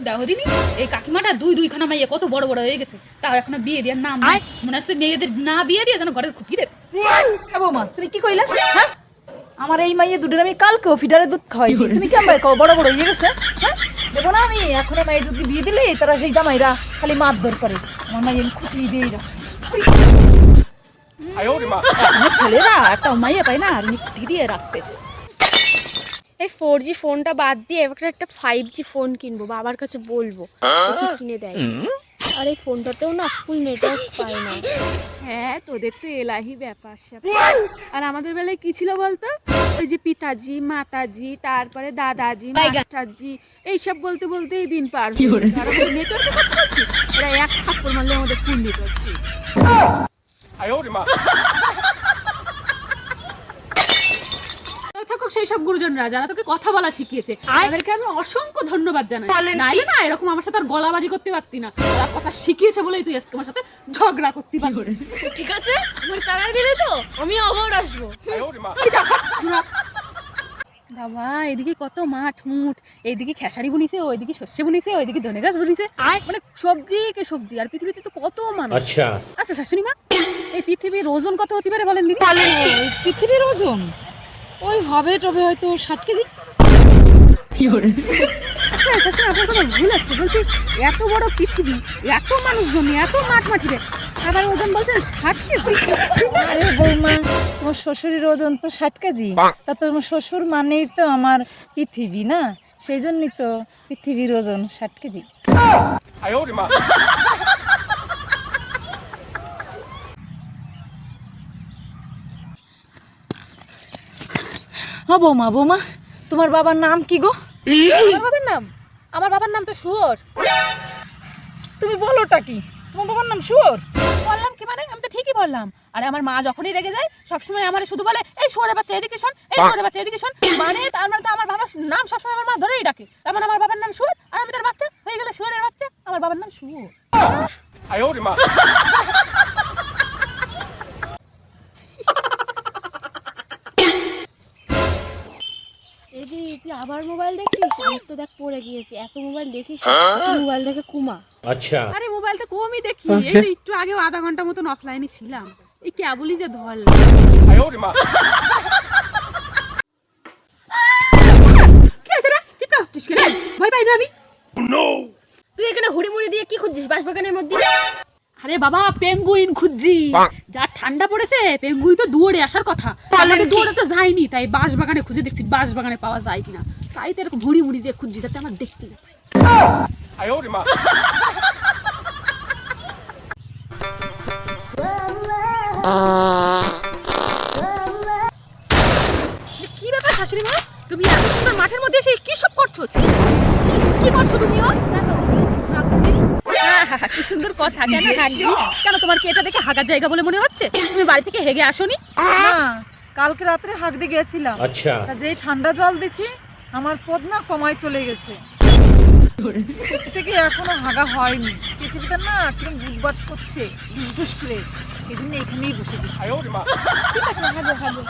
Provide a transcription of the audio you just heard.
দেখো দিনি এই কাকিমাটা দুইখানা মাইয়া কত বড় বড় হয়ে গেছে, তাও এখনো বিয়ে দেওয়ার নাম নাই। মনে হচ্ছে মেয়েদের না বিয়ে দিয়ে যেন ঘরের খুঁটি দেবে। বৌমা তুমি কি কইলা? হ্যাঁ, আমার এই মাইয়ে দুটোর আমি কালকেও ফিডারে দুধ খাওয়াইছি, তুমি কেমন কও বড় বড় হয়ে গেছে? হ্যাঁ, দেখো না আমি এখন মাইয়ে যদি বিয়ে দিলে তারা সেই জামাইরা খালি মারধর করে, আমার মাইয়ে খুঁটি দিয়ে রাখে। এখনো ছেলেরা একটা মাইয়া পায় না আর খুঁটি দিয়ে রাখবে। এই 4G ফোনটা বাদ দিয়ে এবার একটা 5G ফোন কিনবো, বাবার কাছে বলবো দেখি কিনে দেয়। আর এই ফোনটাতেও না ফুল নেটওয়ার্ক পায় না। হ্যাঁ, তোদের তো এলাহি ব্যাপার স্যাপার। আর আমাদের বেলায় কি ছিল বলতো? ওই যে পিতাজি, মাতাজি, তারপরে দাদাজি, মাস্টারজি, এইসব বলতে বলতেই দিন পার হয়ে যেত। আর আমাদের নেটওয়ার্কে কথা বলছি, ওরা এক থাপ্পড় মারলে আমাদের ফুল নেটওয়ার্ক। থাকুক সেই সব গুরুজনরা যারা তোকে কথা বলা শিখিয়েছে, তাদেরকে আমি অসংখ্য ধন্যবাদ জানাই। নাইলে না এরকম আমার সাথে আর গলাবাজি করতে পারতি না। ওরা কথা শিখিয়েছে বলেই তুই আজকে আমার সাথে ঝগড়া করতে পারছিস। ঠিক আছে, আমার তাড়াই দিলে তো আমি আবার আসবো। বাবা, এদিকে কত মাঠ মুঠ, এইদিকে খেসারি বুনিছে, ওইদিকে শস্য বুনিছে, ওইদিকে ধনে গাছ বুনিছে, মানে সবজি কে সবজি। আর পৃথিবীতে তো কত মানুষ। আচ্ছা শাশুড়ি মা, এই পৃথিবীর ওজন কত হতে পারে বলেন দিদি? পৃথিবীর ওজন ওই হবে তবে হয়তো 60 কেজি। হ্যাঁ শাশুড়ি, আপনার কথা ভুল আছে। বলছি এত বড় পৃথিবী, এত মানুষজন, এত মাঠ মাঠিরে, আবার ওজন বলছেন 60 কেজি। আরে বৌমা, তোমার শ্বশুরের ওজন তো 60 কেজি, তা তোমার শ্বশুর মানেই তো আমার পৃথিবী না, সেই জন্যই তো পৃথিবীর ওজন 60 কেজি। বৌমা বৌমা, তোমার বাবার নাম কি গো? আমার বাবার নাম তো শুয়োর। তুমি বলোটা কি, তোমার বাবার নাম শুয়োর? বললাম কি মানে, আমি তো ঠিকই বললাম। আরে আমার মা যখনই রেগে যায় সবসময় আমার শুধু বলে এই শুয়োরের বাচ্চা এদিকে শোন, এই শুয়োরের বাচ্চা এদিকে শোন। মানে তার মানে তো আমার বাবার নাম সবসময় আমার মা ধরেই ডাকে। তার মানে আমার বাবার নাম শুয়োর আর আমি তার বাচ্চা হয়ে গেলে শুয়োরের বাচ্চা। আমার বাবার নাম শুয়োর। এই তুই আবার মোবাইল দেখছিস? আমি তো দেখ পড়ে গিয়েছি, এত মোবাইল দেখিস, মোবাইল দেখে কুমা। আচ্ছা, আরে মোবাইল তো কমই দেখি, এই তো একটু আগে আধা ঘন্টা মতন অফলাইনে ছিলাম, এই কেবলই যে ধরলাম। কি হয়েছে রে? চিৎকার করছিস কেন? ভয় পাই না আমি? তুই এখানে হুড়ি মুড়ি দিয়ে কি খুঁজছিস বাঁশবাগানের মধ্যে? আরে বাবা, পেঙ্গুইন খুঁজছি। যা ঠান্ডা পড়েছে, পেঙ্গুইন তো দৌড়ে আসার কথা, আমাদের দৌড়ে তো যায়নি। তাই বাঁশ বাগানে খুঁজে দেখছি বাঁশ বাগানে পাওয়া যায় কিনা। তাই তো এরকম ঘুড়ি মুড়ি দিয়ে খুঁজছি যাতে আমার দেখতে না পাই। কি ব্যাপার শাশুড়ি মা, তুমি এত সুন্দর মাঠের মধ্যে এসে কি সব করছো? কি করছো তুমিও? কি সুন্দর কথা। কেন হাগছি? কেন তোমার কি এটা দেখে হাগার জায়গা বলে মনে হচ্ছে? তুমি বাড়ি থেকে হেগে আসোনি? না, কালকে রাত্রে হাগ দিয়ে গেছিলাম। আচ্ছা, যে ঠান্ডা জল দিছি আমার পদ না কমায় চলে গেছে, থেকে এখনো হাগা হয়নি। পৃথিবীটা না কিরকম বুটবাট করছে, ডুস ডুস করে, সেই জন্য এখানেই বসে গেছি। ঠিক আছে, হাগো হাগো।